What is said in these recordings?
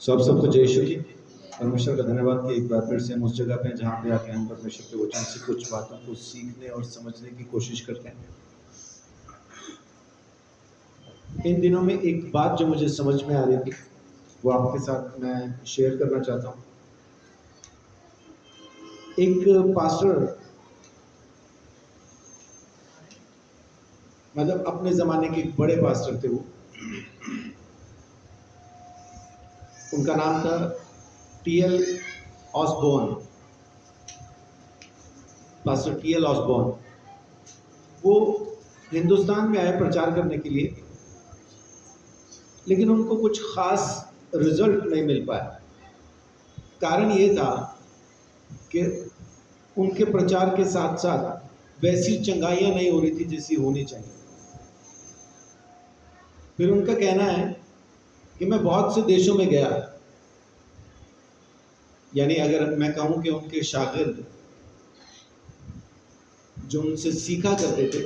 सब सबको जय श्री जी। परमेश्वर का धन्यवाद कि एक बार फिर से हम उस जगह पे हैं जहाँ पे आके हम परमेश्वर के वचन से कुछ बातों को सीखने और समझने की कोशिश करते हैं। इन दिनों में एक बात जो मुझे समझ में आ रही थी वो आपके साथ मैं शेयर करना चाहता हूँ। एक पास्टर, मतलब अपने ज़माने के एक बड़े पास्टर थे वो। उनका नाम था T L. Osborne, pastor T L. Osborne. वो हिंदुस्तान में आए प्रचार करने के लिए, लेकिन उनको कुछ खास रिजल्ट नहीं मिल पाया। कारण ये था कि उनके प्रचार के साथ साथ वैसी चंगाइयाँ नहीं हो रही थी जैसी होनी चाहिए। फिर उनका कहना है कि मैं बहुत से देशों में गया, यानी अगर मैं कहूँ कि उनके शागिर्द जो उनसे सीखा करते थे,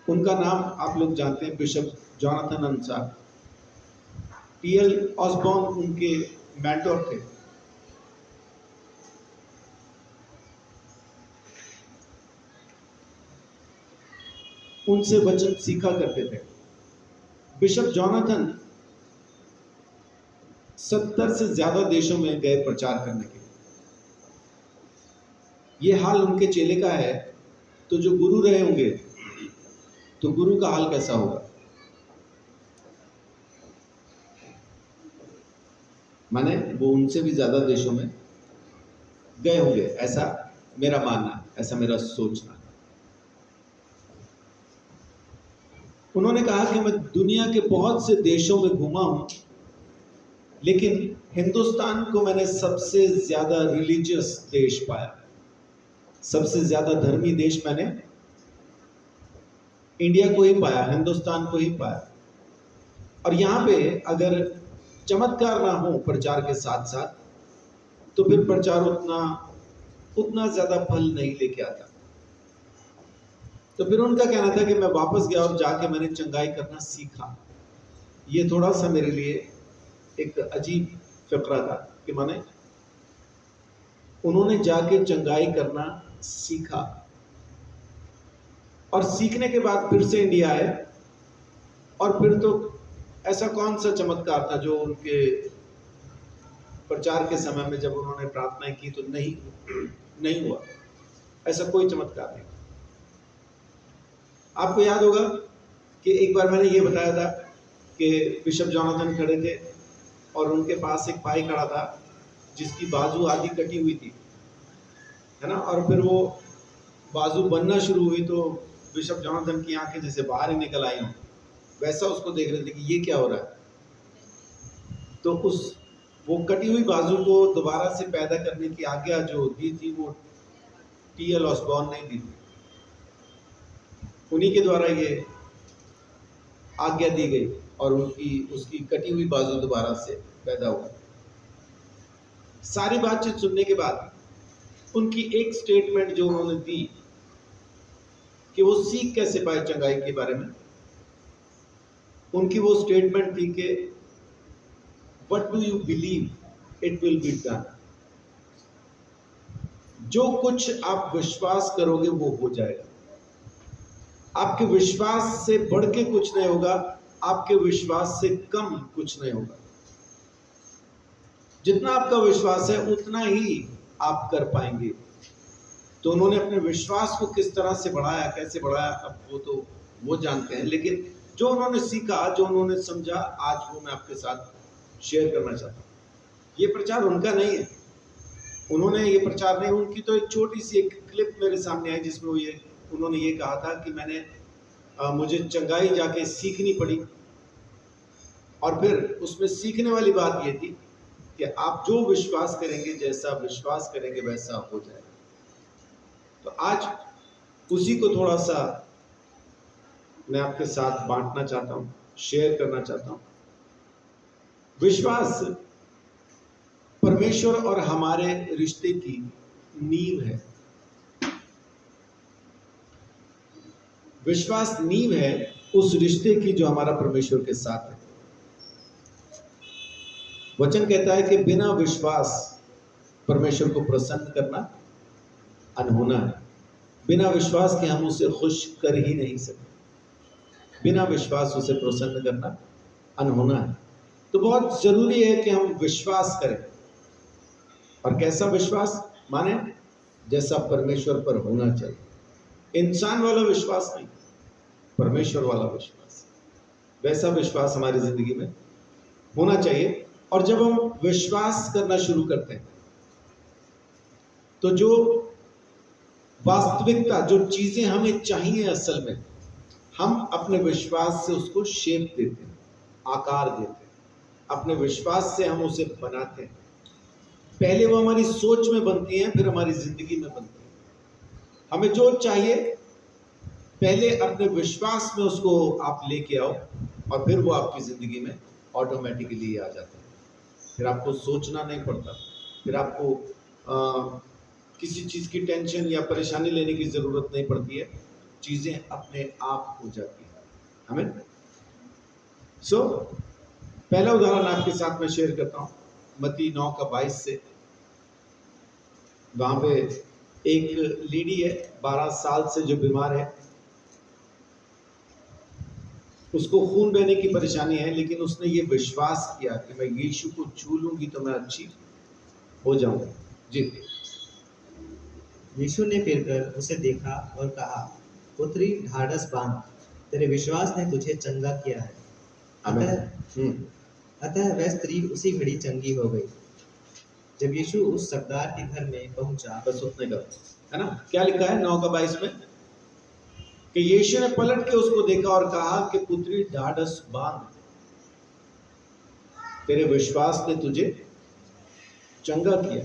उनका नाम आप लोग जानते हैं, बिशप जोनाथन अंसार। टी.एल. ऑसबॉर्न उनके मेंटर थे। उनसे वचन सीखा करते थे। बिशप जोनाथन 70 से ज्यादा देशों में गए प्रचार करने के लिए। ये हाल उनके चेले का है, तो जो गुरु रहे होंगे तो गुरु का हाल कैसा होगा? माने वो उनसे भी ज्यादा देशों में गए होंगे, ऐसा मेरा मानना, ऐसा मेरा सोचना। उन्होंने कहा कि मैं दुनिया के बहुत से देशों में घूमा हूं, लेकिन हिंदुस्तान को मैंने सबसे ज्यादा रिलीजियस देश पाया, सबसे ज्यादा धर्मी देश मैंने इंडिया को ही पाया, हिंदुस्तान को ही पाया। और यहाँ पे अगर चमत्कार ना हो प्रचार के साथ साथ, तो फिर प्रचार उतना ज्यादा फल नहीं लेके आता। तो फिर उनका कहना था कि मैं वापस गया और जाके मैंने चंगाई करना सीखा। ये थोड़ा सा मेरे लिए एक अजीब फिक्रा था कि माने उन्होंने जाके चंगाई करना सीखा और सीखने के बाद फिर से इंडिया आए। और फिर तो ऐसा कौन सा चमत्कार था जो उनके प्रचार के समय में जब उन्होंने प्रार्थनाएं की तो नहीं हुआ? ऐसा कोई चमत्कार नहीं। आपको याद होगा कि एक बार मैंने ये बताया था कि बिशप जोनाथन खड़े थे और उनके पास एक भाई खड़ा था जिसकी बाजू आधी कटी हुई थी, है ना। और फिर वो बाजू बनना शुरू हुई तो बिशप जोनाथन की आंखें जैसे बाहर ही निकल आई हों, वैसा उसको देख रहे थे कि ये क्या हो रहा है। तो वो कटी हुई बाजू को दोबारा से पैदा करने की आज्ञा जो दी थी वो टी.एल. ऑसबॉर्न ने दी थी। उन्हीं के द्वारा ये आज्ञा दी गई और उसकी कटी हुई बाजू दोबारा से पैदा हुई। सारी बातचीत सुनने के बाद उनकी एक स्टेटमेंट जो उन्होंने दी कि वो सीख कैसे पाए चंगाई के बारे में, उनकी वो स्टेटमेंट थी कि what do you believe it will be done. जो कुछ आप विश्वास करोगे वो हो जाएगा। आपके विश्वास से बढ़ के कुछ नहीं होगा, आपके विश्वास से कम कुछ नहीं होगा। जितना आपका विश्वास है उतना ही आप कर पाएंगे। तो उन्होंने अपने विश्वास को किस तरह से बढ़ाया, कैसे बढ़ाया, अब वो जानते हैं, लेकिन जो उन्होंने सीखा, जो उन्होंने समझा, आज वो मैं आपके साथ शेयर करना चाहता हूँ। ये प्रचार उनका नहीं है, उन्होंने ये प्रचार नहीं, उनकी तो एक छोटी सी एक क्लिप मेरे सामने आई जिसमें उन्होंने ये कहा था कि मुझे चंगाई जाके सीखनी पड़ी। और फिर उसमें सीखने वाली बात ये थी कि आप जो विश्वास करेंगे, जैसा विश्वास करेंगे वैसा हो जाएगा। तो आज उसी को थोड़ा सा मैं आपके साथ बांटना चाहता हूँ, शेयर करना चाहता हूँ। विश्वास परमेश्वर और हमारे रिश्ते की नींव है। विश्वास नींव है उस रिश्ते की जो हमारा परमेश्वर के साथ है। वचन कहता है कि बिना विश्वास परमेश्वर को प्रसन्न करना अनहोना है। बिना विश्वास के हम उसे खुश कर ही नहीं सकते, बिना विश्वास उसे प्रसन्न करना अनहोना है। तो बहुत जरूरी है कि हम विश्वास करें। और कैसा विश्वास? माने जैसा परमेश्वर पर होना चाहिए। इंसान वाला विश्वास नहीं, परमेश्वर वाला विश्वास, वैसा विश्वास हमारी जिंदगी में होना चाहिए। और जब हम विश्वास करना शुरू करते हैं तो जो वास्तविकता, जो चीजें हमें चाहिए, असल में हम अपने विश्वास से उसको शेप देते हैं, आकार देते हैं, अपने विश्वास से हम उसे बनाते हैं। पहले वो हमारी सोच में बनती हैं, फिर हमारी जिंदगी में बनती हैं। हमें जो चाहिए पहले अपने विश्वास में उसको आप लेके आओ, और फिर वो आपकी जिंदगी में ऑटोमेटिकली आ जाता है। फिर आपको सोचना नहीं पड़ता, फिर आपको किसी चीज की टेंशन या परेशानी लेने की जरूरत नहीं पड़ती है, चीजें अपने आप हो जाती हैं। हमें पहला उदाहरण आपके साथ में शेयर करता हूं, मत्ती 9:22 से। वहां पे एक लेडी है, 12 साल से जो बीमार है, उसको खून बहने की परेशानी है, लेकिन उसने ये विश्वास किया कि मैं यीशु को छू लूंगी तो मैं अच्छी हो जाऊंगी। जी। यीशु ने फिरकर उसे देखा और कहा, पुत्री, ढाढ़स बांध, तेरे विश्वास ने तुझे चंगा किया है। अतः वह स्त्री उसी घड़ी चंगी हो गई। जब यीशु उस सरदार के घर में पहुंचा, बस उतने का है ना। क्या लिखा है 9:22 में कि यीशु ने पलट के उसको देखा और कहा कि पुत्री, ढाढ़स बांध, तेरे विश्वास ने तुझे चंगा किया,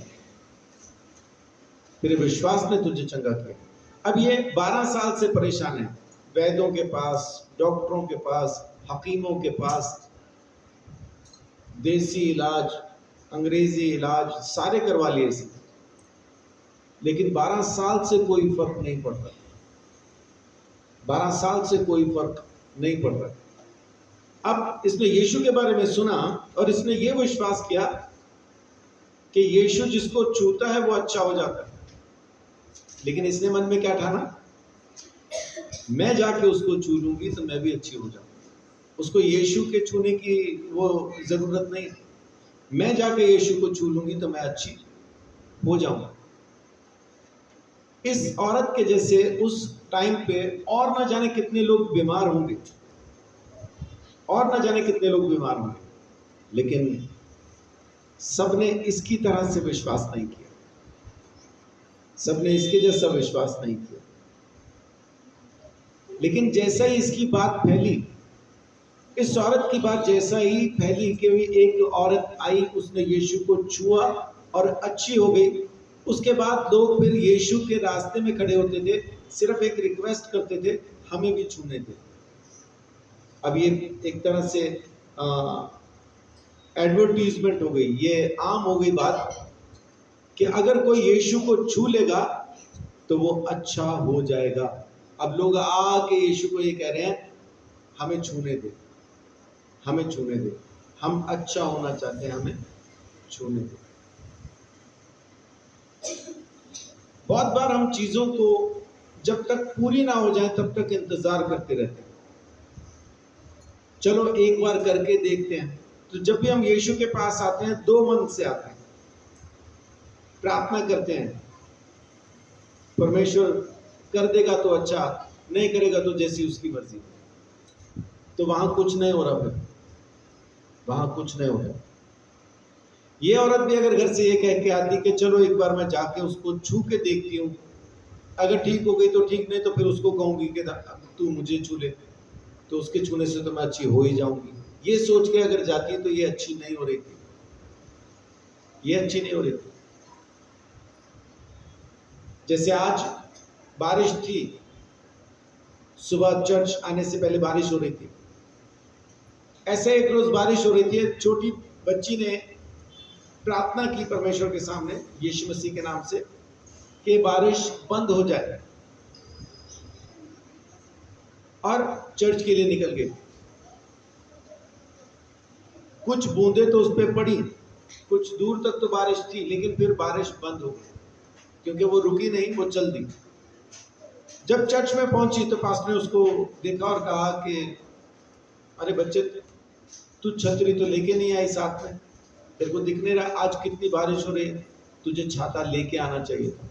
तेरे विश्वास ने तुझे चंगा किया। अब ये 12 साल से परेशान है, वैद्यों के पास, डॉक्टरों के पास, हकीमों के पास, देसी इलाज, अंग्रेजी इलाज सारे करवा लिए इसने, लेकिन 12 साल से कोई फर्क नहीं पड़ता। 12 साल से कोई फर्क नहीं पड़ रहा। अब इसने यीशु के बारे में सुना और इसने ये विश्वास किया कि यीशु जिसको छूता है वो अच्छा हो जाता है। लेकिन इसने मन में क्या ठाना? मैं जाके उसको छू लूंगी तो मैं भी अच्छी हो जाऊंगी। उसको यीशु के छूने की वो जरूरत नहीं, मैं जाके यीशु को छू लूंगी तो मैं अच्छी हो जाऊंगी। इस औरत के जैसे उस टाइम पे और ना जाने कितने लोग बीमार होंगे, और ना जाने कितने लोग बीमार होंगे, लेकिन सबने इसकी तरह से विश्वास नहीं किया, सबने इसके जैसा विश्वास नहीं किया। लेकिन जैसा ही इसकी बात फैली, इस औरत की बात जैसा ही फैली कि एक औरत आई, उसने यीशु को छुआ और अच्छी हो गई, उसके बाद लोग फिर यीशु के रास्ते में खड़े होते थे, सिर्फ एक रिक्वेस्ट करते थे, हमें भी छूने थे। अब ये एक तरह से एडवर्टीजमेंट हो गई, ये आम हो गई बात कि अगर कोई यीशु को छू लेगा तो वो अच्छा हो जाएगा। अब लोग आके यीशु को ये कह रहे हैं, हमें छूने दे, हमें छूने दे, हम अच्छा होना चाहते हैं, हमें छूने दे। बहुत बार हम चीजों को जब तक पूरी ना हो जाए तब तक इंतजार करते रहते हैं, चलो एक बार करके देखते हैं। तो जब भी हम यीशु के पास आते हैं, दो मन से आते हैं, प्रार्थना करते हैं, परमेश्वर कर देगा तो अच्छा, नहीं करेगा तो जैसी उसकी मर्जी। तो वहां कुछ नहीं हो रहा, फिर वहां कुछ नहीं हो रहा। ये औरत भी अगर घर से ये कह के आती कि चलो एक बार मैं जाके उसको छू के देखती हूँ, अगर ठीक हो गई तो ठीक, नहीं तो फिर उसको कहूंगी कि तू मुझे छू ले, तो उसके छूने से तो मैं अच्छी हो ही जाऊंगी, ये सोच के अगर जाती है तो ये अच्छी नहीं हो रही थी, ये अच्छी नहीं हो रही थी। जैसे आज बारिश थी, सुबह चर्च आने से पहले बारिश हो रही थी, ऐसे एक रोज बारिश हो रही थी, छोटी बच्ची ने प्रार्थना की परमेश्वर के सामने यीशु मसीह के नाम से कि बारिश बंद हो जाए, और चर्च के लिए निकल गई। कुछ बूंदें तो उस पर पड़ी, कुछ दूर तक तो बारिश थी, लेकिन फिर बारिश बंद हो गई, क्योंकि वो रुकी नहीं, वो चल दी। जब चर्च में पहुंची तो पास्टर ने उसको देखा और कहा कि अरे बच्चे, तू छतरी तो लेके नहीं आई साथ में, तेरे को दिख नहीं रहा आज कितनी बारिश हो रही है, तुझे छाता लेके आना चाहिए था।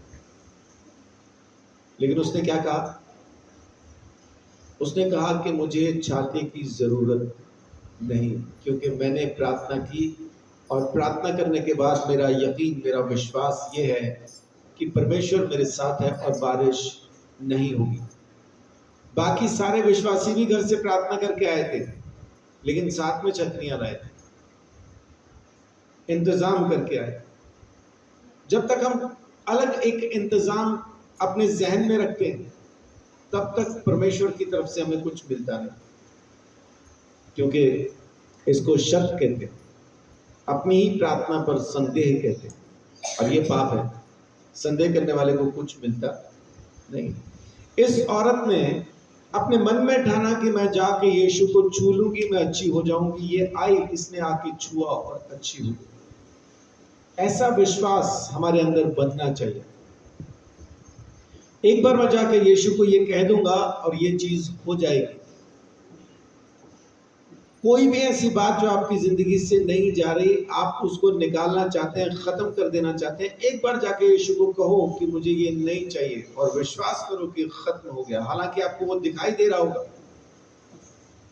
लेकिन उसने क्या कहा? उसने कहा कि मुझे छाते की जरूरत नहीं, क्योंकि मैंने प्रार्थना की और प्रार्थना करने के बाद मेरा यकीन, मेरा विश्वास ये है कि परमेश्वर मेरे साथ है और बारिश नहीं होगी। बाकी सारे विश्वासी भी घर से प्रार्थना करके आए थे, लेकिन साथ में छतरियां लाए थे, इंतजाम करके आए। जब तक हम अलग एक इंतजाम अपने जहन में रखते हैं, तब तक परमेश्वर की तरफ से हमें कुछ मिलता नहीं, क्योंकि इसको शक कहते हैं, अपनी ही प्रार्थना पर संदेह कहते हैं, और ये पाप है। संदेह करने वाले को कुछ मिलता नहीं। इस औरत ने अपने मन में ठाना कि मैं जाके यीशु को छू लूंगी, मैं अच्छी हो जाऊंगी। ये आई, इसने आके छुआ और अच्छी हो गई। ऐसा विश्वास हमारे अंदर बनना चाहिए। एक बार मैं जाके यीशु को ये कह दूंगा और ये चीज हो जाएगी। कोई भी ऐसी बात जो आपकी जिंदगी से नहीं जा रही, आप उसको निकालना चाहते हैं, खत्म कर देना चाहते हैं, एक बार जाके यीशु को कहो कि मुझे ये नहीं चाहिए, और विश्वास करो कि खत्म हो गया। हालांकि आपको वो दिखाई दे रहा होगा।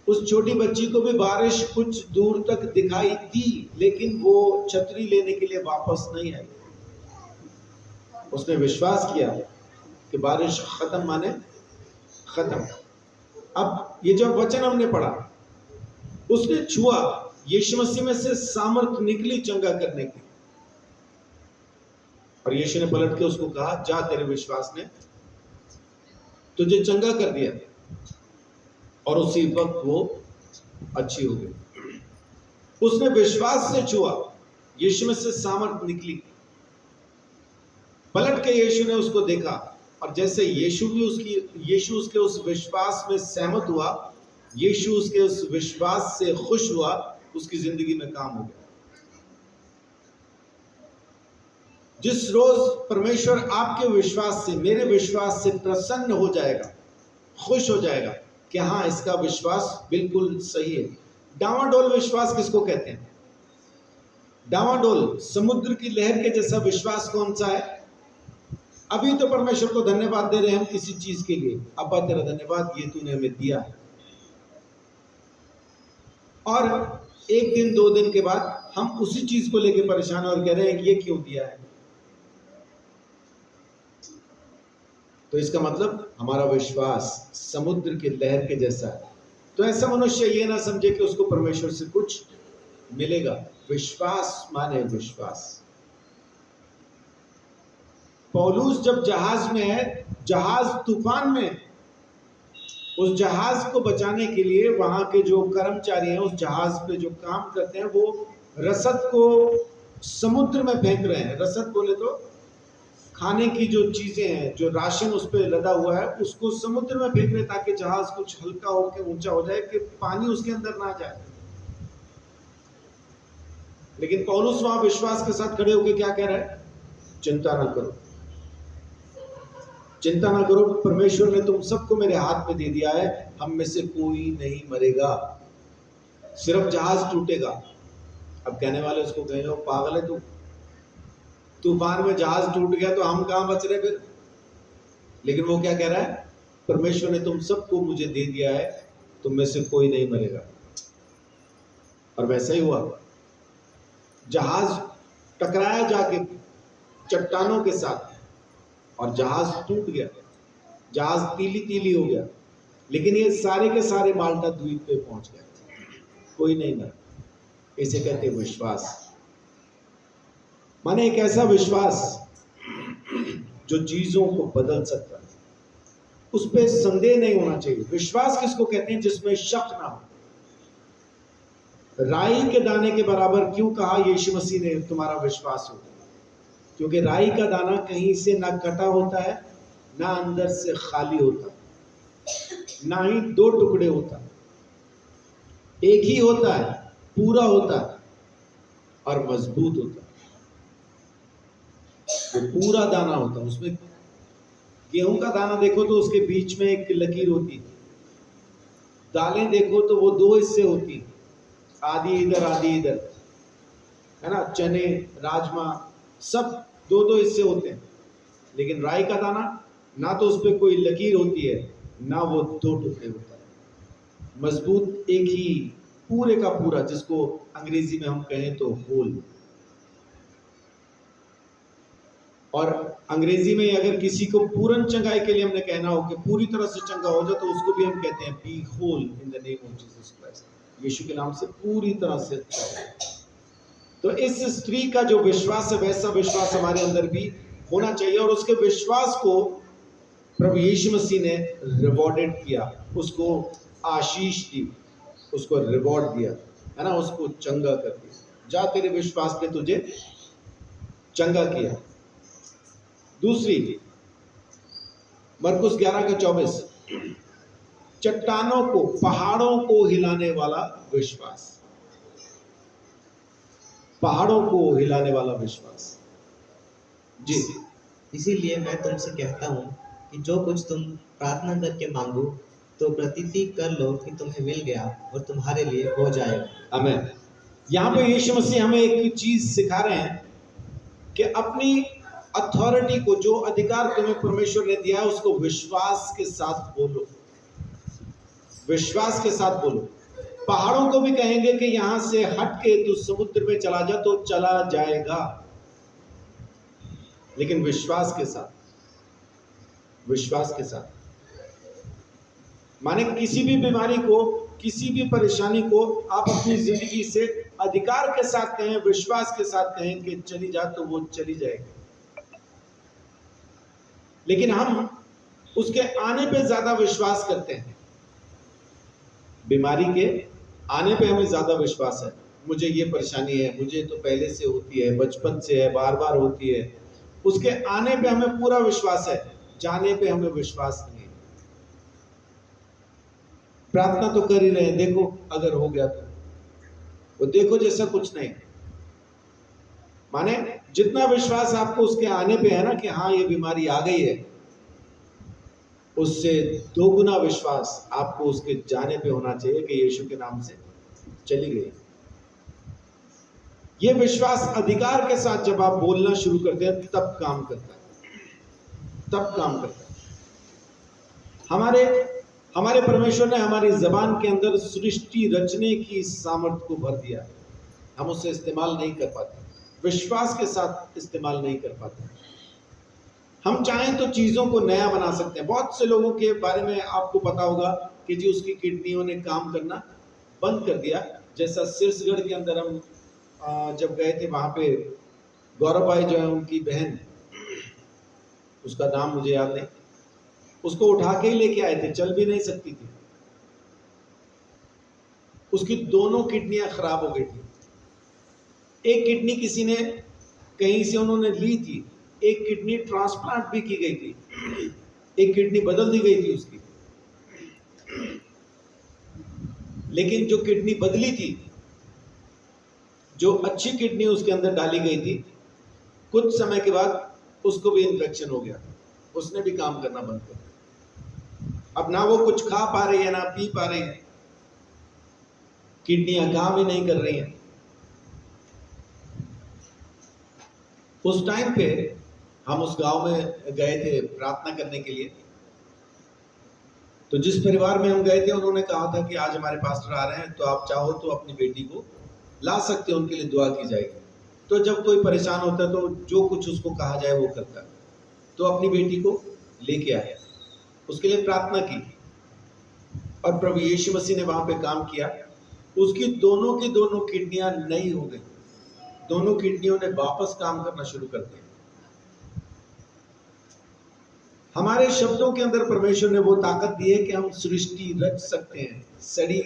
उस छोटी बच्ची को भी बारिश कुछ दूर तक दिखाई दी, लेकिन वो छतरी लेने के लिए वापस नहीं आई। उसने विश्वास किया कि बारिश खत्म माने खत्म। अब ये जो वचन हमने पढ़ा, उसने छुआ, यीशु मसीह में से सामर्थ निकली चंगा करने की, और यीशु ने पलट के उसको कहा, जा, तेरे विश्वास ने तुझे चंगा कर दिया। और उसी वक्त वो अच्छी हो गई। उसने विश्वास से छुआ, यीशु में से सामर्थ निकली। पलट के यीशु ने उसको देखा, और जैसे यीशु उसके उस विश्वास में सहमत हुआ, यीशु उसके उस विश्वास से खुश हुआ, उसकी जिंदगी में काम हो गया। जिस रोज परमेश्वर आपके विश्वास से, मेरे विश्वास से प्रसन्न हो जाएगा, खुश हो जाएगा कि हाँ, इसका विश्वास बिल्कुल सही है। डावाडोल विश्वास किसको कहते हैं? डावाडोल, समुद्र की लहर के जैसा विश्वास कौन सा है? अभी तो परमेश्वर को धन्यवाद दे रहे हैं हम किसी चीज के लिए, अब्बा तेरा धन्यवाद, ये तूने हमें दिया है। और एक दिन, 2 दिन के बाद हम उसी चीज को लेकर परेशान और कह रहे हैं ये क्यों दिया है। तो इसका मतलब हमारा विश्वास समुद्र की लहर के जैसा है। तो ऐसा मनुष्य ये ना समझे कि उसको परमेश्वर से कुछ मिलेगा। विश्वास माने विश्वास। पौलुस जब जहाज में है, जहाज तूफान में, उस जहाज को बचाने के लिए वहां के जो कर्मचारी हैं, उस जहाज पे जो काम करते हैं, वो रसद को समुद्र में फेंक रहे हैं। रसद बोले तो खाने की जो चीजें हैं, जो राशन उस पर लदा हुआ है, उसको समुद्र में फेंक रहे हैं, ताकि जहाज कुछ हल्का होकर ऊंचा हो जाए, कि पानी उसके अंदर ना जाए। लेकिन पौलुस वहां विश्वास के साथ खड़े होकर क्या कह रहा है? चिंता ना करो, चिंता ना करो, परमेश्वर ने तुम सबको मेरे हाथ में दे दिया है, हम में से कोई नहीं मरेगा, सिर्फ जहाज टूटेगा। अब कहने वाले उसको कहेंगे, पागल है तू, तूफान में जहाज टूट गया तो हम कहां बच रहे फिर? लेकिन वो क्या कह रहा है? परमेश्वर ने तुम सबको मुझे दे दिया है, तुम में से कोई नहीं मरेगा। और वैसा ही हुआ। जहाज टकराया जाके चट्टानों के साथ, और जहाज टूट गया, जहाज तीली तीली हो गया। लेकिन ये सारे के सारे माल्टा द्वीप पे पहुंच गए, कोई नहीं मरा। इसे कहते विश्वास। माने एक ऐसा विश्वास जो चीजों को बदल सकता है, उस पर संदेह नहीं होना चाहिए। विश्वास किसको कहते हैं? जिसमें शक ना हो। राई के दाने के बराबर क्यों कहा यीशु मसीह ने तुम्हारा विश्वास हो? क्योंकि राई का दाना कहीं से ना कटा होता है, ना अंदर से खाली होता, ना ही 2 टुकड़े होता, एक ही होता है, पूरा होता है। और मजबूत होता है। वो पूरा दाना होता है। उसमें गेहूं का दाना देखो तो उसके बीच में एक लकीर होती है। दालें देखो तो वो दो हिस्से होती, आधी इधर आधी इधर, है ना। चने, राजमा, सब दो दो हिस्से होते हैं। लेकिन राई का दाना ना तो उस पर कोई लकीर होती है, ना वो दो टुकड़े होता है। मजबूत एक ही पूरे का पूरा, जिसको अंग्रेजी में हम कहें तो होल। और अंग्रेजी में अगर किसी को पूर्ण चंगाई के लिए हमने कहना हो कि पूरी तरह से चंगा हो जाए, तो उसको भी हम कहते हैं be whole in the name of Jesus Christ. यीशु के नाम से पूरी तरह से अच्छा हो। तो इस स्त्री का जो विश्वास है, वैसा विश्वास हमारे अंदर भी होना चाहिए। और उसके विश्वास को प्रभु यीशु मसीह ने रिवॉर्डेड किया, उसको आशीष दी, उसको रिवॉर्ड दिया, है ना, उसको चंगा कर दिया। जा, तेरे विश्वास ने तुझे चंगा किया। दूसरी, मरकुस 11:24, चट्टानों को, पहाड़ों को हिलाने वाला विश्वास। पहाड़ों को हिलाने वाला विश्वास। जी। इसीलिए मैं तुमसे कहता हूँ कि जो कुछ तुम प्रार्थना करके मांगो तो प्रतीति कर लो कि तुम्हें मिल गया और तुम्हारे लिए हो जाएगा। आमीन। यहाँ पे यीशु मसीह हमें एक चीज सिखा रहे हैं कि अपनी अथॉरिटी को, जो अधिकार तुम्हें परमेश्वर ने दिया है, उसको विश्वास के साथ बोलो। विश्वास के साथ बोलो। पहाड़ों को भी कहेंगे कि यहां से हट के तू समुद्र में चला जा, तो चला जाएगा, लेकिन विश्वास के साथ। विश्वास के साथ माने किसी भी बीमारी को, किसी भी परेशानी को आप अपनी जिंदगी से अधिकार के साथ कहें, विश्वास के साथ कहें कि चली जा, तो वो चली जाएगी। लेकिन हम उसके आने पे ज्यादा विश्वास करते हैं। बीमारी के आने पे हमें ज्यादा विश्वास है। मुझे ये परेशानी है, मुझे तो पहले से होती है, बचपन से है, बार बार होती है। उसके आने पे हमें पूरा विश्वास है, जाने पे हमें विश्वास नहीं है। प्रार्थना तो कर ही रहे हैं, देखो अगर हो गया तो, वो देखो जैसा कुछ नहीं। माने जितना विश्वास आपको उसके आने पे है ना कि हाँ ये बीमारी आ गई है, उससे दोगुना विश्वास आपको उसके जाने पे होना चाहिए कि यीशु के नाम से चली गई। ये विश्वास अधिकार के साथ जब आप बोलना शुरू करते हैं, तब काम करता है, तब काम करता है। हमारे परमेश्वर ने हमारी जबान के अंदर सृष्टि रचने की सामर्थ्य को भर दिया। हम उससे इस्तेमाल नहीं कर पाते, विश्वास के साथ इस्तेमाल नहीं कर पाते। हम चाहें तो चीजों को नया बना सकते हैं। बहुत से लोगों के बारे में आपको पता होगा कि जी उसकी किडनियों ने काम करना बंद कर दिया। जैसा सिरसगढ़ के अंदर हम जब गए थे, वहां पे गौरव भाई जो है, उनकी बहन, उसका नाम मुझे याद नहीं, उसको उठा के ही लेके आए थे, चल भी नहीं सकती थी। उसकी दोनों किडनियां खराब हो गई थी। एक किडनी किसी ने कहीं से उन्होंने ली थी, एक किडनी ट्रांसप्लांट भी की गई थी, एक किडनी बदल दी गई थी उसकी। लेकिन जो किडनी बदली थी, जो अच्छी किडनी उसके अंदर डाली गई थी, कुछ समय के बाद उसको भी इन्फेक्शन हो गया, उसने भी काम करना बंद कर दिया। अब ना वो कुछ खा पा रही है, ना पी पा रही है, किडनियां काम ही नहीं कर रही हैं। उस टाइम पे हम उस गांव में गए थे प्रार्थना करने के लिए। तो जिस परिवार में हम गए थे, उन्होंने कहा था कि आज हमारे पास्टर आ रहे हैं, तो आप चाहो तो अपनी बेटी को ला सकते हो, उनके लिए दुआ की जाएगी। तो जब कोई परेशान होता है तो जो कुछ उसको कहा जाए वो करता है। तो अपनी बेटी को लेके आया, उसके लिए प्रार्थना की, और प्रभु यीशु मसीह ने वहां पे काम किया। उसकी दोनों की दोनों किडनियां नई हो गई, दोनों किडनियों ने वापस काम करना शुरू कर दिया। हमारे शब्दों के अंदर परमेश्वर ने वो ताकत दी है कि हम सृष्टि रच सकते हैं, सड़ी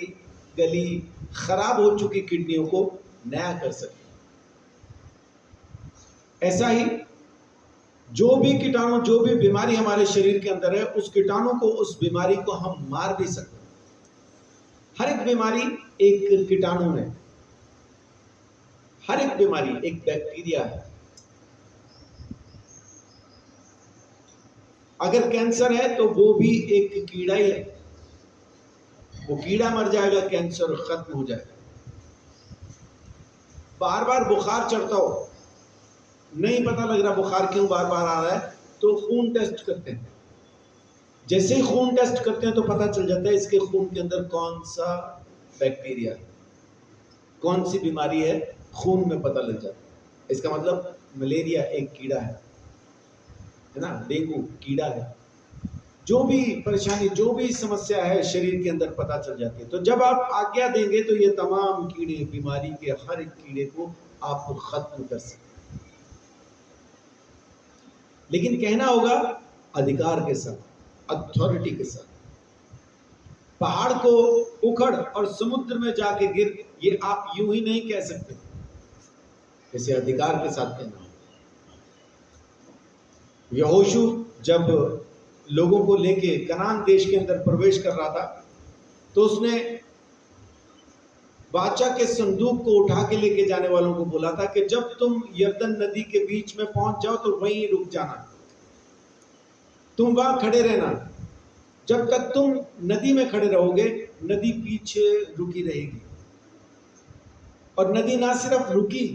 गली खराब हो चुकी किडनियों को नया कर सकते हैं। ऐसा ही जो भी कीटाणु, जो भी बीमारी हमारे शरीर के अंदर है, उस कीटाणु को, उस बीमारी को हम मार भी सकते हैं। हर एक बीमारी एक कीटाणु है, हर एक बीमारी एक बैक्टीरिया है। अगर कैंसर है तो वो भी एक कीड़ा ही है, वो कीड़ा मर जाएगा, कैंसर खत्म हो जाएगा। बार बार बुखार चढ़ता हो, नहीं पता लग रहा बुखार क्यों बार बार आ रहा है, तो खून टेस्ट करते हैं। जैसे ही खून टेस्ट करते हैं तो पता चल जाता है इसके खून के अंदर कौन सा बैक्टीरिया है, कौन सी बीमारी है, खून में पता लग जाता है। इसका मतलब मलेरिया एक कीड़ा है ना, डेंगू कीड़ा है। जो भी परेशानी, जो भी समस्या है शरीर के अंदर पता चल जाती है। तो जब आप आज्ञा देंगे तो ये तमाम कीड़े, बीमारी के हर एक कीड़े को आप खत्म कर सकते हैं। लेकिन कहना होगा अधिकार के साथ, अथॉरिटी के साथ। पहाड़ को उखड़ और समुद्र में जाके गिर, ये आप यूं ही नहीं कह सकते, इसे अधिकार के साथ कहना होगा। यहोशू जब लोगों को लेके कनान देश के अंदर प्रवेश कर रहा था, तो उसने बादशाह के संदूक को उठा के लेके जाने वालों को बोला था कि जब तुम यरदन नदी के बीच में पहुंच जाओ तो वहीं रुक जाना, तुम वहां खड़े रहना। जब तक तुम नदी में खड़े रहोगे, नदी पीछे रुकी रहेगी। और नदी ना सिर्फ रुकी,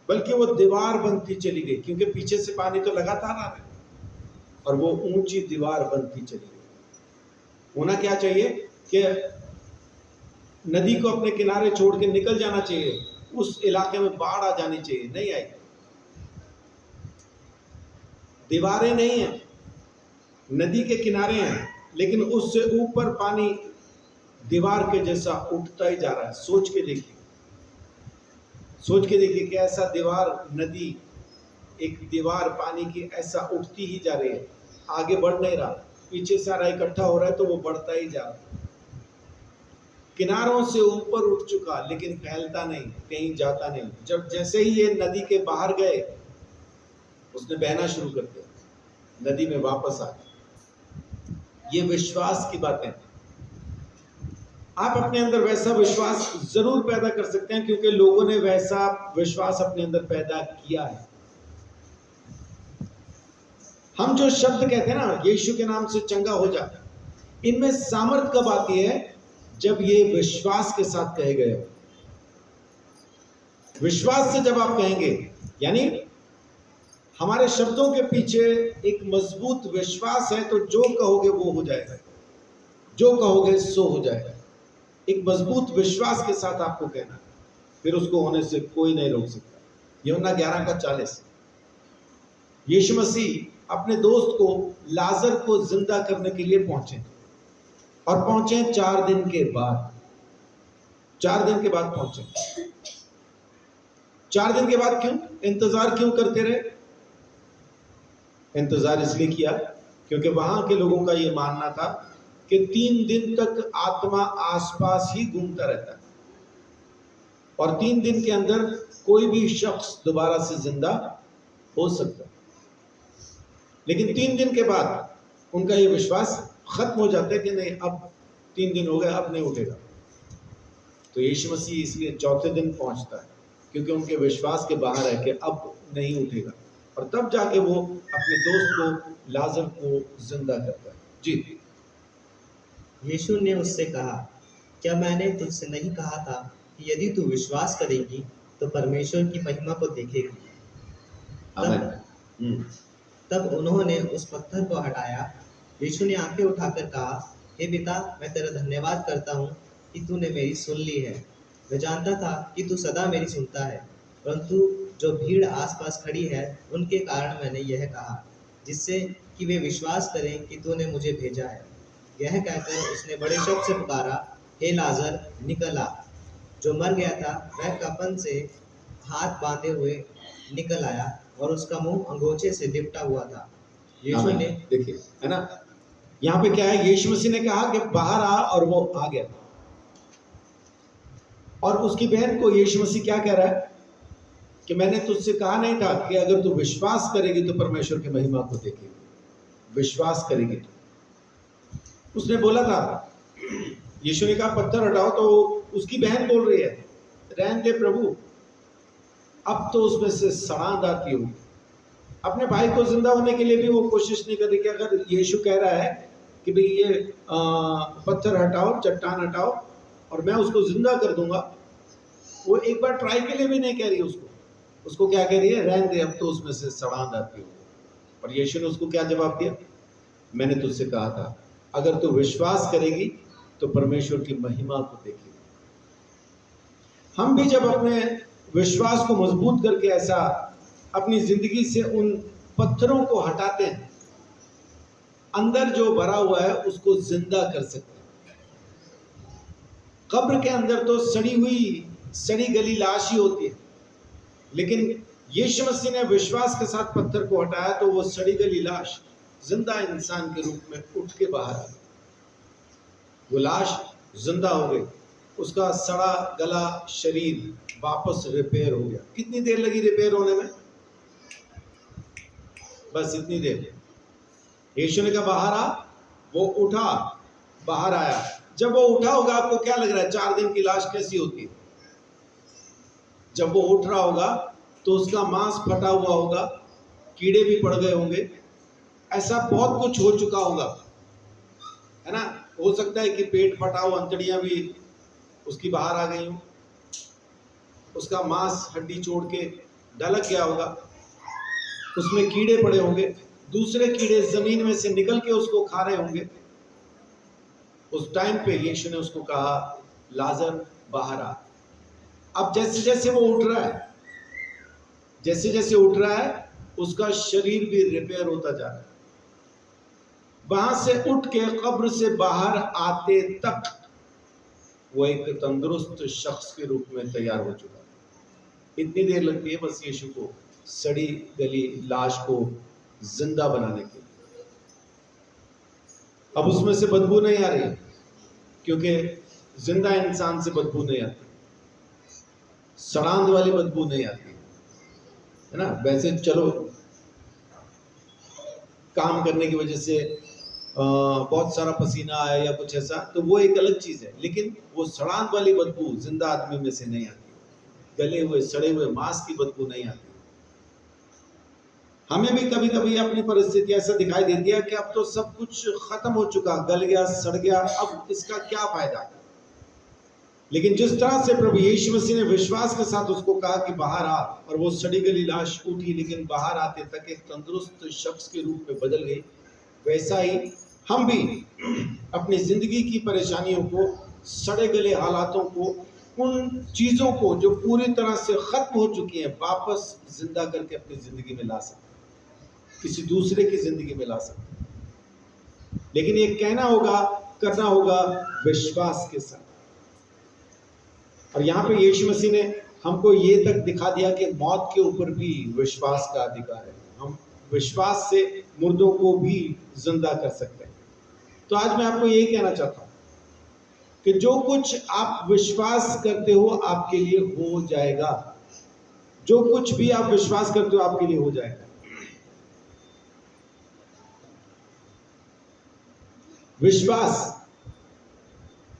बल्कि वो दीवार बनती चली गई, क्योंकि पीछे से पानी तो लगातार आ रहा है, और वो ऊंची दीवार बनती चली गई। होना क्या चाहिए कि नदी को अपने किनारे छोड़ के निकल जाना चाहिए, उस इलाके में बाढ़ आ जानी चाहिए, नहीं आई। दीवारें नहीं है, नदी के किनारे हैं, लेकिन उससे ऊपर पानी दीवार के जैसा उठता ही जा रहा है। सोच के देखिए, सोच के देखिए कि ऐसा दीवार, नदी, एक दीवार पानी की ऐसा उठती ही जा रही है, आगे बढ़ नहीं रहा, पीछे सारा इकट्ठा हो रहा है तो वो बढ़ता ही जा रहा है। किनारों से ऊपर उठ चुका, लेकिन फैलता नहीं, कहीं जाता नहीं। जब जैसे ही ये नदी के बाहर गए, उसने बहना शुरू कर दिया, नदी में वापस आ गया। ये विश्वास की बातें। आप अपने अंदर वैसा विश्वास जरूर पैदा कर सकते हैं, क्योंकि लोगों ने वैसा विश्वास अपने अंदर पैदा किया है। हम जो शब्द कहते हैं ना, यीशु के नाम से चंगा हो जा, इनमें सामर्थ कब आती है? जब ये विश्वास के साथ कहे गए हो। विश्वास से जब आप कहेंगे, यानी हमारे शब्दों के पीछे एक मजबूत विश्वास है, तो जो कहोगे वो हो जाएगा, जो कहोगे सो हो जाएगा। एक मजबूत विश्वास के साथ आपको कहना, फिर उसको होने से कोई नहीं रोक सकता। यूहन्ना 11:40। यीशु मसीह अपने दोस्त को, लाजर को जिंदा करने के लिए पहुंचे, और पहुंचे 4 दिन के बाद। 4 दिन के बाद पहुंचे। 4 दिन के बाद क्यों? इंतजार क्यों करते रहे? इंतजार इसलिए किया क्योंकि वहां के लोगों का यह मानना था कि 3 दिन तक आत्मा आसपास ही घूमता रहता है, और 3 दिन के अंदर कोई भी शख्स दोबारा से जिंदा हो सकता है। लेकिन 3 दिन के बाद उनका यह विश्वास खत्म हो जाता है कि नहीं, अब 3 दिन हो गए, अब नहीं उठेगा। तो यीशु मसीह इसलिए 4थे दिन पहुंचता है, क्योंकि उनके विश्वास के बाहर है कि अब नहीं उठेगा, और तब जाके वो अपने दोस्त को, लाजर को जिंदा करता है। जी। यीशु ने उससे कहा, क्या मैंने तुझसे नहीं कहा था कि यदि तू विश्वास करेगी तो परमेश्वर की महिमा को देखेगी? तब उन्होंने उस पत्थर को हटाया। यीशु ने आंखें उठाकर कहा, हे पिता, मैं तेरा धन्यवाद करता हूँ कि तूने मेरी सुन ली है। मैं जानता था कि तू सदा मेरी सुनता है, परंतु जो भीड़ आसपास खड़ी है उनके कारण मैंने यह कहा, जिससे कि वे विश्वास करें कि तूने मुझे भेजा है। यह कहकर उसने बड़े शब्द से पुकारा, हे लाजर, निकल आ। जो मर गया था वह कफन से हाथ बांधे हुए निकल आया, और उसका मुंह अंगोछे से लिपटा हुआ था। यीशु ने, देखिए, है ना, यहाँ पे क्या है, यीशु मसीह ने कहा कि बाहर आ, और वो आ गया। और उसकी बहन को यीशु मसीह क्या कह रहा है कि मैंने तुझसे कहा नहीं था कि अगर तू विश्वास करेगी तो परमेश्वर की महिमा को देखेगी। विश्वास करेगी तो उसने बोला था, यीशु ने कहा पत्थर हटाओ, तो उसकी बहन बोल रही है, रहने दे प्रभु, अब तो उसमें से सड़ांध आती होगी। अपने भाई को जिंदा होने के लिए भी वो कोशिश नहीं कर रही कि अगर यीशु कह रहा है कि भाई ये पत्थर हटाओ, चट्टान हटाओ और मैं उसको जिंदा कर दूंगा, वो एक बार ट्राई के लिए भी नहीं कह रही उसको क्या कह रही है, रहने दे, अब तो उसमें से सड़ांध आती होगी। और यीशु ने उसको क्या जवाब दिया, मैंने तुझसे कहा था अगर तू विश्वास करेगी तो परमेश्वर की महिमा को देखेगी। हम भी जब अपने विश्वास को मजबूत करके ऐसा अपनी जिंदगी से उन पत्थरों को हटाते हैं, अंदर जो भरा हुआ है उसको जिंदा कर सकते हैं। कब्र के अंदर तो सड़ी गली लाश ही होती है, लेकिन यीशु मसीह ने विश्वास के साथ पत्थर को हटाया तो वो सड़ी गली लाश जिंदा इंसान के रूप में उठ के बाहर आ गई। वो लाश जिंदा हो गई, उसका सड़ा गला शरीर वापस रिपेयर हो गया। कितनी देर लगी रिपेयर होने में? बस इतनी देर। यीशु ने कहा बाहर आ, वो उठा, बाहर आया। जब वो उठा होगा, आपको क्या लग रहा है 4 दिन की लाश कैसी होती है? जब वो उठ रहा होगा तो उसका मांस फटा हुआ होगा, कीड़े भी पड़ गए होंगे, ऐसा बहुत कुछ हो चुका होगा, है ना। हो सकता है कि पेट फटा हो, अंतड़ियां भी उसकी बाहर आ गई हो, उसका मांस हड्डी छोड़ के ढलक गया होगा, उसमें कीड़े पड़े होंगे, दूसरे कीड़े जमीन में से निकल के उसको खा रहे होंगे। उस टाइम पे यीशु ने उसको कहा लाजर बाहर आ। अब जैसे जैसे वो उठ रहा है, जैसे जैसे उठ रहा है, उसका शरीर भी रिपेयर होता जा रहा है। वहां से उठ के कब्र से बाहर आते तक वो एक तंदुरुस्त शख्स के रूप में तैयार हो चुका है। इतनी देर लगती है बस यीशु को सड़ी गली लाश को जिंदा बनाने के लिए। अब उसमें से बदबू नहीं आ रही, क्योंकि जिंदा इंसान से बदबू नहीं आती, सड़ांध वाली बदबू नहीं आती, है ना। वैसे चलो काम करने की वजह से बहुत सारा पसीना आया या कुछ ऐसा, तो वो एक अलग चीज है, लेकिन वो सड़ांध वाली बदबू जिंदा आदमी में से नहीं आती। गले हुए सड़े हुए मांस की बदबू नहीं आती। हमें भी कभी कभी अपनी परिस्थिति ऐसा दिखाई देती है कि अब तो सब कुछ खत्म हो चुका, गल गया, सड़ गया, अब इसका क्या फायदा। लेकिन जिस तरह से प्रभु यीशु मसीह ने विश्वास के साथ उसको कहा कि बाहर आ, और वो सड़ी गली लाश उठी, लेकिन बाहर आते तक एक तंदुरुस्त शख्स के रूप में बदल गई, वैसा ही हम भी अपनी जिंदगी की परेशानियों को, सड़े गले हालातों को, उन चीजों को जो पूरी तरह से खत्म हो चुकी हैं, वापस जिंदा करके अपनी जिंदगी में ला सकते, किसी दूसरे की जिंदगी में ला सकते। लेकिन ये कहना होगा, करना होगा विश्वास के साथ। और यहाँ पे यीशु मसीह ने हमको ये तक दिखा दिया कि मौत के ऊपर भी विश्वास का अधिकार है। हम विश्वास से मुर्दों को भी जिंदा कर सकते हैं। तो आज मैं आपको यही कहना चाहता हूँ कि जो कुछ आप विश्वास करते हो आपके लिए हो जाएगा। जो कुछ भी आप विश्वास करते हो आपके लिए हो जाएगा। विश्वास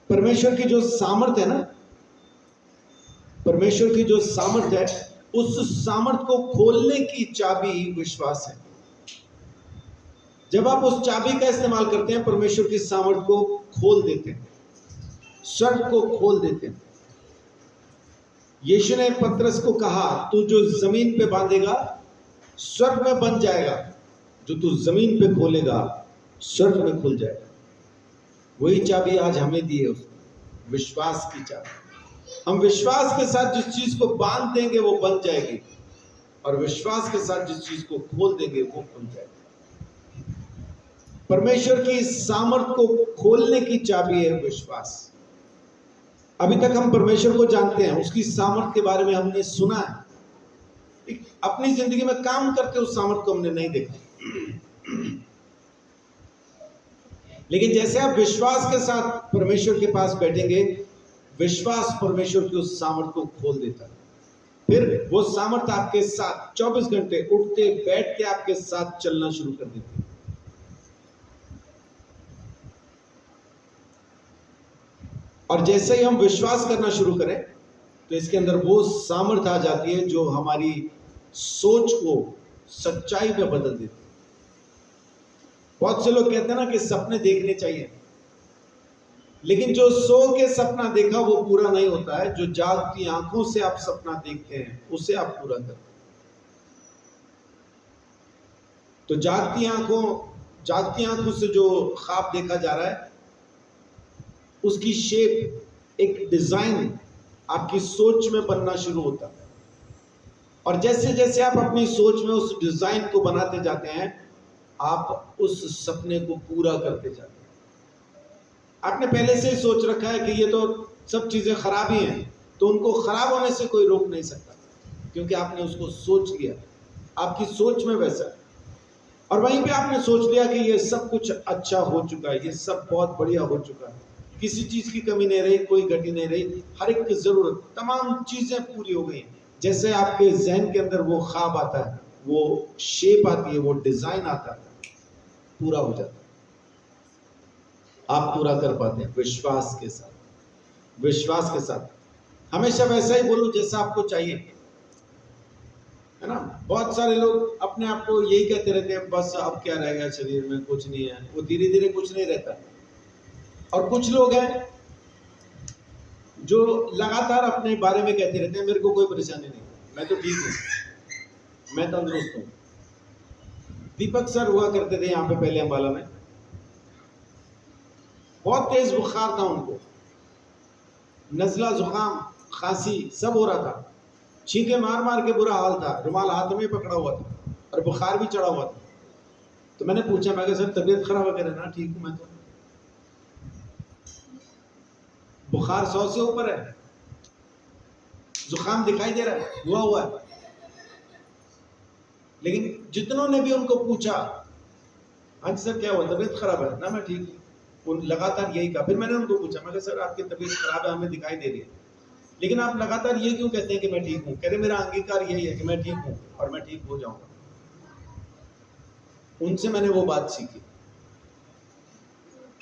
परमेश्वर की जो सामर्थ्य है ना, परमेश्वर की जो सामर्थ्य है, उस सामर्थ्य को खोलने की चाबी विश्वास है। जब आप उस चाबी का इस्तेमाल करते हैं, परमेश्वर की सामर्थ्य को खोल देते हैं, स्वर्ग को खोल देते हैं। यीशु ने पतरस को कहा, तू जो जमीन पे बांधेगा स्वर्ग में बंध जाएगा, जो तू जमीन पे खोलेगा स्वर्ग में खुल जाएगा। वही चाबी आज हमें दी है, उसने विश्वास की चाबी। हम विश्वास के साथ जिस चीज को बांध देंगे वो बन जाएगी, और विश्वास के साथ जिस चीज को खोल देंगे वो खुल जाएगी। परमेश्वर की सामर्थ्य को खोलने की चाबी है विश्वास। अभी तक हम परमेश्वर को जानते हैं, उसकी सामर्थ्य के बारे में हमने सुना है, अपनी जिंदगी में काम करते उस सामर्थ्य को हमने नहीं देखा। लेकिन जैसे आप विश्वास के साथ परमेश्वर के पास बैठेंगे, विश्वास परमेश्वर की उस सामर्थ्य को खोल देता है। फिर वो सामर्थ्य आपके साथ 24 घंटे उठते बैठते आपके साथ चलना शुरू कर देती है। और जैसे ही हम विश्वास करना शुरू करें, तो इसके अंदर वो सामर्थ्य आ जाती है जो हमारी सोच को सच्चाई में बदल देती है। बहुत से लोग कहते हैं ना कि सपने देखने चाहिए, लेकिन जो सो के सपना देखा वो पूरा नहीं होता है। जो जागती आंखों से आप सपना देखते हैं उसे आप पूरा करते हैं। तो जागती आंखों से जो ख्वाब देखा जा रहा है उसकी शेप, एक डिजाइन आपकी सोच में बनना शुरू होता है, और जैसे जैसे आप अपनी सोच में उस डिजाइन को बनाते जाते हैं आप उस सपने को पूरा करते जाते हैं। आपने पहले से ही सोच रखा है कि ये तो सब चीजें खराब ही हैं, तो उनको खराब होने से कोई रोक नहीं सकता, क्योंकि आपने उसको सोच लिया, आपकी सोच में वैसा है। और वहीं पे आपने सोच लिया कि ये सब कुछ अच्छा हो चुका है, ये सब बहुत बढ़िया हो चुका है, किसी चीज की कमी नहीं रही, कोई घटी नहीं रही, हर एक की जरूरत, तमाम चीजें पूरी हो गई। जैसे आपके जहन के अंदर वो ख्वाब आता है, वो शेप आती है, वो डिजाइन आता है, पूरा हो जाता है। आप पूरा कर पाते हैं विश्वास के साथ। विश्वास के साथ हमेशा वैसा ही बोलो जैसा आपको चाहिए, है ना। बहुत सारे लोग अपने आप को यही कहते रहते हैं, बस अब क्या रह गया शरीर में, कुछ नहीं है। वो धीरे धीरे कुछ नहीं रहता। और कुछ लोग हैं जो लगातार अपने बारे में कहते रहते हैं, मेरे को कोई परेशानी नहीं, मैं तो ठीक हूँ, मैं तंदुरुस्त हूँ। दीपक सर हुआ करते थे यहाँ पे पहले अम्बाला में, बहुत तेज बुखार था उनको, नजला, जुकाम, खांसी सब हो रहा था, छींके मार मार के बुरा हाल था, रुमाल हाथ में पकड़ा हुआ था और बुखार भी चढ़ा हुआ था। तो मैंने पूछा, मैं सर तबीयत खराब है? कह रहे ना ठीक हूं मैं तो, बुखार 100 से ऊपर है, जुकाम दिखाई दे रहा है, हुआ है। लेकिन जितनों ने भी उनको पूछा, हाँ जी सर क्या हुआ, तबीयत खराब है ना? मैं ठीक हूँ। उन लगातार यही कहा। फिर मैंने उनको पूछा, मैं सर आपकी तबीयत खराब है, हमें दिखाई दे रही है, लेकिन आप लगातार ये क्यों कहते हैं कि मैं ठीक हूँ? कह रहे मेरा अंगीकार यही है कि मैं ठीक हूँ और मैं ठीक हो जाऊंगा। उनसे मैंने वो बात सीखी।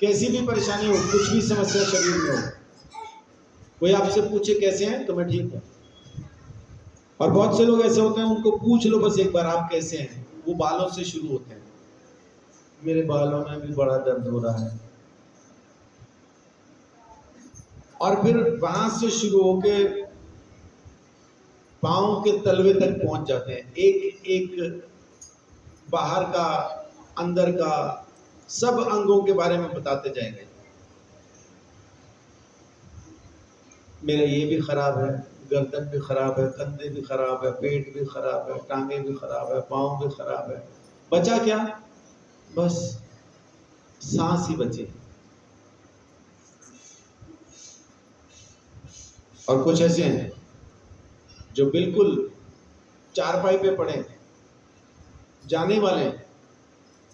कैसी भी परेशानी हो, कुछ भी समस्या शरीर में हो, कोई आपसे पूछे कैसे हैं, तो मैं ठीक हूँ। और बहुत से लोग ऐसे होते हैं, उनको पूछ लो बस एक बार आप कैसे हैं, वो बालों से शुरू होते हैं, मेरे बालों में भी बड़ा दर्द हो रहा है, और फिर वहां से शुरू होके पांव के तलवे तक पहुंच जाते हैं। एक एक बाहर का, अंदर का, सब अंगों के बारे में बताते जाएंगे। मेरा ये भी खराब है, गर्दन भी खराब है, कंधे भी खराब है, पेट भी खराब है, टांगे भी खराब है, पाँव भी खराब है, बचा क्या? बस सांस ही बचे। और कुछ ऐसे हैं जो बिल्कुल चारपाई पे पड़े, जाने वाले,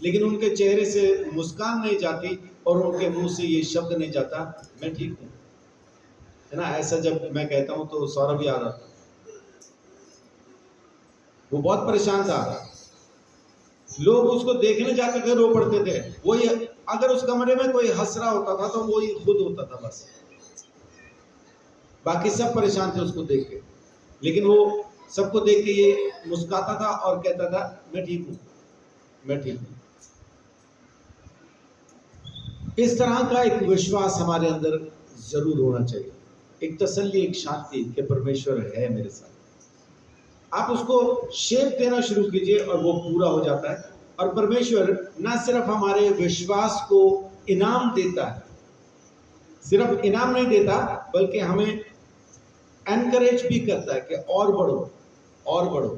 लेकिन उनके चेहरे से मुस्कान नहीं जाती और उनके मुंह से ये शब्द नहीं जाता, मैं ठीक हूं, है ना। ऐसा जब मैं कहता हूं तो सौरभ याद आता, वो बहुत परेशान था, लोग उसको देखने जाते थे, रो पड़ते थे। वही अगर उस कमरे में कोई हंस रहा होता था तो वो ही खुद होता था बस, बाकी सब परेशान थे उसको देख के, लेकिन वो सबको देख के ये मुस्कुराता था और कहता था मैं ठीक हूं, मैं ठीक हूं। इस तरह का एक विश्वास हमारे अंदर जरूर होना चाहिए, एक तसल्ली, एक शांति कि परमेश्वर है मेरे साथ। आप उसको शेप देना शुरू कीजिए और वो पूरा हो जाता है। और परमेश्वर न सिर्फ हमारे विश्वास को इनाम देता है, सिर्फ इनाम नहीं देता, बल्कि हमें एनकरेज भी करता है कि और बढ़ो, और बढ़ो।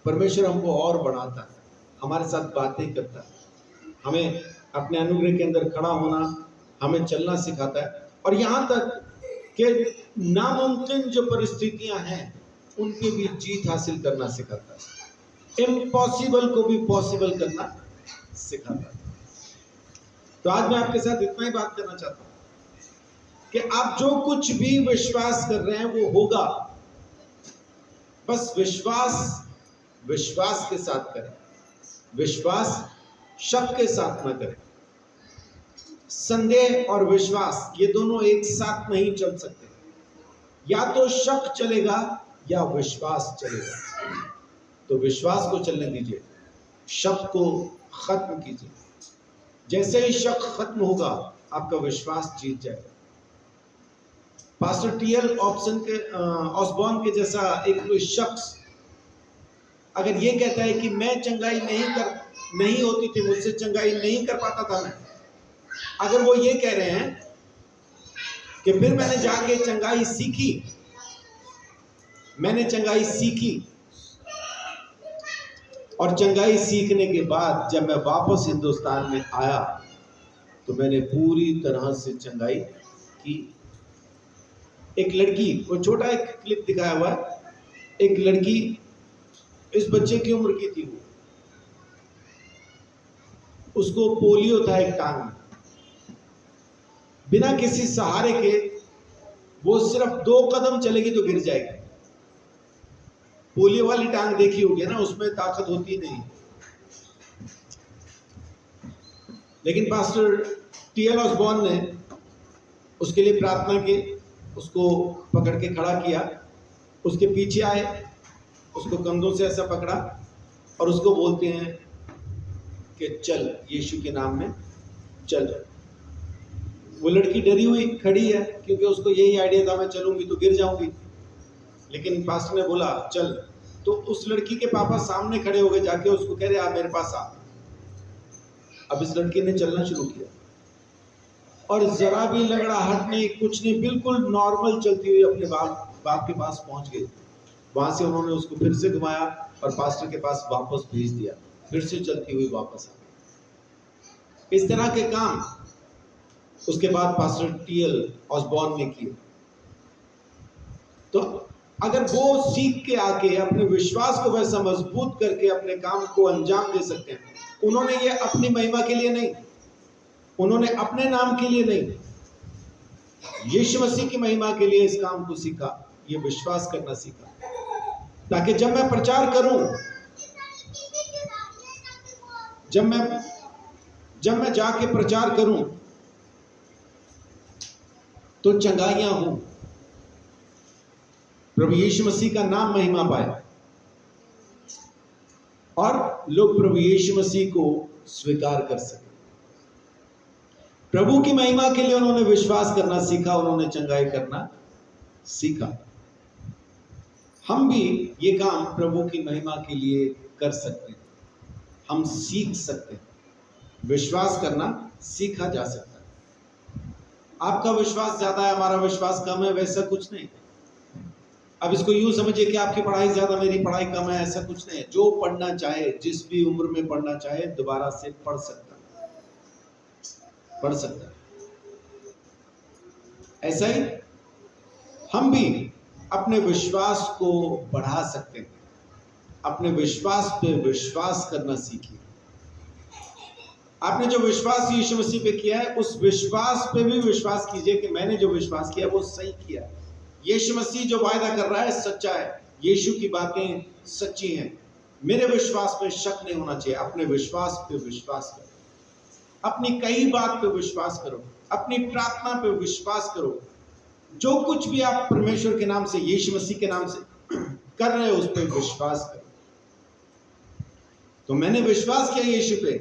परमेश्वर हमको और बढ़ाता है, हमारे साथ बातें करता है, हमें अपने अनुग्रह के अंदर खड़ा होना, हमें चलना सिखाता है, और यहाँ तक कि नामुमकिन जो परिस्थितियां हैं उनके भी जीत हासिल करना सिखाता है, इम्पॉसिबल को भी पॉसिबल करना सिखाता है। तो आज मैं आपके साथ इतना ही बात करना चाहता हूं कि आप जो कुछ भी विश्वास कर रहे हैं वो होगा। बस विश्वास के साथ करें, विश्वास शक के साथ न करें। संदेह और विश्वास ये दोनों एक साथ नहीं चल सकते। या तो शक चलेगा या विश्वास चलेगा। तो विश्वास को चलने दीजिए, शक को खत्म कीजिए। जैसे ही शक खत्म होगा आपका विश्वास जीत जाएगा। पास्टर टीएल ऑसबॉर्न के जैसा एक शख्स अगर ये कहता है कि मैं चंगाई नहीं होती थी, मुझसे चंगाई नहीं कर पाता था मैं, अगर वो ये कह रहे हैं कि फिर मैंने जाके चंगाई सीखी, मैंने चंगाई सीखी और चंगाई सीखने के बाद जब मैं वापस हिंदुस्तान में आया तो मैंने पूरी तरह से चंगाई की। एक लड़की, वो छोटा एक क्लिप दिखाया हुआ है, एक लड़की इस बच्चे की उम्र की थी, उसको पोलियो था एक टांग में, बिना किसी सहारे के वो सिर्फ 2 कदम चलेगी तो गिर जाएगी। पोलियो वाली टांग देखी होगी ना, उसमें ताकत होती नहीं। लेकिन पास्टर टीएल ऑसबॉर्न ने उसके लिए प्रार्थना की, उसको पकड़ के खड़ा किया, उसके पीछे आए, उसको कंधों से ऐसा पकड़ा और उसको बोलते हैं कि चल, यीशु के नाम में चल। वो लड़की डरी हुई खड़ी है क्योंकि उसको यही आइडिया था मैं चलूंगी तो गिर जाऊंगी, लेकिन पास्टर ने बोला चल। तो उस लड़की के पापा सामने खड़े हो गए, जाके उसको कह रहे आप मेरे पास आ। अब इस लड़की ने चलना शुरू किया और जरा भी लड़खड़ाहट नहीं, कुछ नहीं, बिल्कुल नॉर्मल चलती हुई अपने बाप के पास पहुंच गई। वहां से उन्होंने उसको फिर से घुमाया और पास्टर के पास वापस भेज दिया, फिर से चलती हुई वापस आ गई। इस तरह के काम उसके बाद पास्टर टीएल ऑसबॉर्न ने किए। तो अगर वो सीख के आके अपने विश्वास को वैसा मजबूत करके अपने काम को अंजाम दे सकते हैं, उन्होंने ये अपनी महिमा के लिए नहीं, उन्होंने अपने नाम के लिए नहीं, यीशु मसीह की महिमा के लिए इस काम को सीखा, ये विश्वास करना सीखा, ताकि जब मैं प्रचार करूं, जब मैं जाके प्रचार करूं तो चंगाइयां हों, प्रभु यीशु मसीह का नाम महिमा पाए और लोग प्रभु यीशु मसीह को स्वीकार कर सके। प्रभु की महिमा के लिए उन्होंने विश्वास करना सीखा, उन्होंने चंगाई करना सीखा। हम भी ये काम प्रभु की महिमा के लिए कर सकते हैं, हम सीख सकते हैं। विश्वास करना सीखा जा सकता है। आपका विश्वास ज्यादा है, हमारा विश्वास कम है, वैसा कुछ नहीं। अब इसको यूं समझिए कि आपकी पढ़ाई ज्यादा, मेरी पढ़ाई कम है, ऐसा कुछ नहीं है। जो पढ़ना चाहे, जिस भी उम्र में पढ़ना चाहे, दोबारा से पढ़ सकता है। ऐसा ही हम भी अपने विश्वास को बढ़ा सकते हैं। अपने विश्वास पे विश्वास करना सीखिए। आपने जो विश्वास यीशु मसीह पे किया है, उस विश्वास पे भी विश्वास कीजिए कि मैंने जो विश्वास किया वो सही किया। यीशु मसीह जो वायदा कर रहा है सच्चा है, यीशु की बातें सच्ची हैं। मेरे विश्वास पे शक नहीं होना चाहिए। अपने विश्वास पे विश्वास करो, अपनी कई बात पे विश्वास करो, अपनी प्रार्थना पे विश्वास करो। जो कुछ भी आप परमेश्वर के नाम से, यीशु मसीह के नाम से कर रहे हो, उस पर विश्वास करो। तो मैंने विश्वास किया यीशु पे,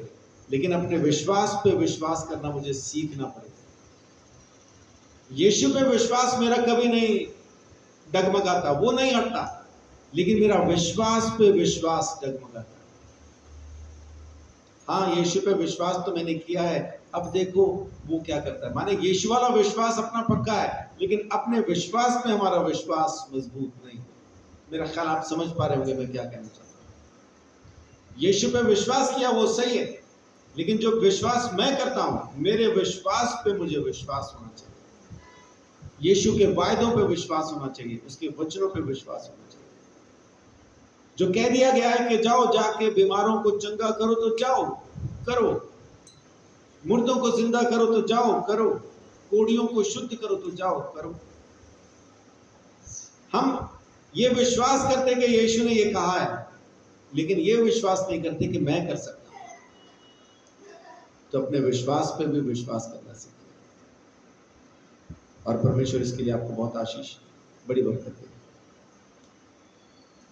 लेकिन अपने विश्वास पे विश्वास करना मुझे सीखना पड़ेगा। यीशु पे विश्वास मेरा कभी नहीं डगमगाता, वो नहीं हटता, लेकिन मेरा विश्वास पे विश्वास डगमगाता। हाँ, यीशु पे विश्वास तो मैंने किया है, अब देखो वो क्या करता है। माने यीशु वाला विश्वास अपना पक्का है, लेकिन अपने विश्वास पे हमारा विश्वास मजबूत नहीं। मेरा ख्याल आप समझ पा रहे होंगे मैं क्या कहना चाहता हूं। यीशु पे विश्वास किया वो सही है, लेकिन जो विश्वास मैं करता हूं, मेरे विश्वास पे मुझे विश्वास होना चाहिए। यीशु के वायदों पे विश्वास होना चाहिए, उसके वचनों पे विश्वास होना चाहिए। जो कह दिया गया है कि जाओ जाके बीमारों को चंगा करो, तो जाओ करो। मुर्दों को जिंदा करो तो जाओ करो। कोड़ियों को शुद्ध करो तो जाओ करो। हम ये विश्वास करते कि यीशु ने ये कहा है, लेकिन ये विश्वास नहीं करते कि मैं कर सकता हूं। तो अपने विश्वास पे भी विश्वास करना सीखिए, और परमेश्वर इसके लिए आपको बहुत आशीष बड़ी बरकत है।